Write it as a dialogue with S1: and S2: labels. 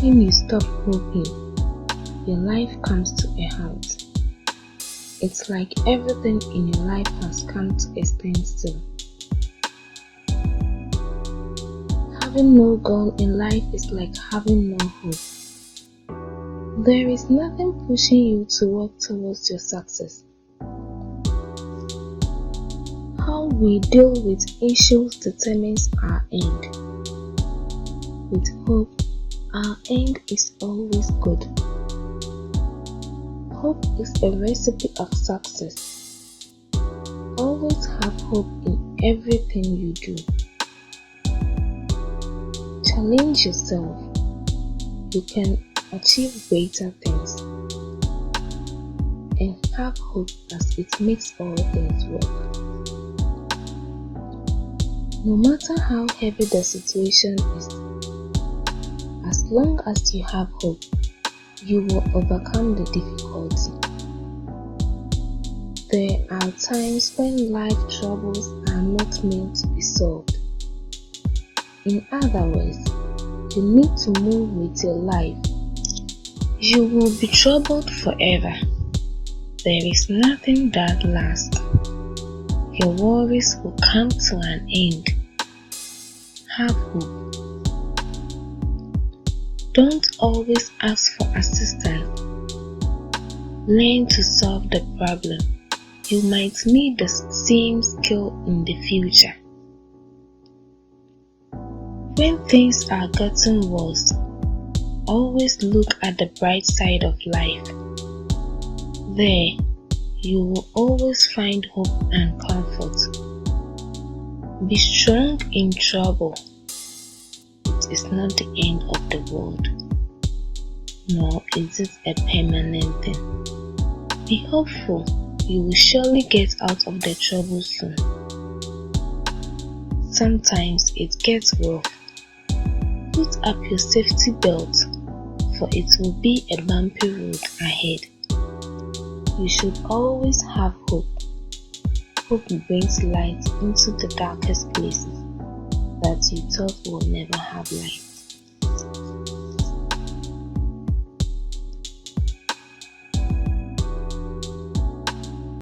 S1: When you stop hoping, your life comes to a halt. It's like everything in your life has come to a standstill. Having no goal in life is like having no hope. There is nothing pushing you to work towards your success. How we deal with issues determines our end. With hope, our end is always good. Hope is a recipe of success. Always have hope in everything you do. Challenge yourself. You can achieve greater things. And have hope as it makes all things work. No matter how heavy the situation is, as long as you have hope, you will overcome the difficulty. There are times when life troubles are not meant to be solved. In other words, you need to move with your life. You will be troubled forever. There is nothing that lasts. Your worries will come to an end. Have hope. Don't always ask for assistance. Learn to solve the problem. You might need the same skill in the future. When things are getting worse, always look at the bright side of life. There, you will always find hope and comfort. Be strong in trouble. It is not the end of the world, nor is it a permanent thing. Be hopeful. You will surely get out of the trouble soon. Sometimes it gets rough. Put up your safety belt, for it will be a bumpy road ahead. You should always have hope. Hope brings light into the darkest places that you thought will never have light.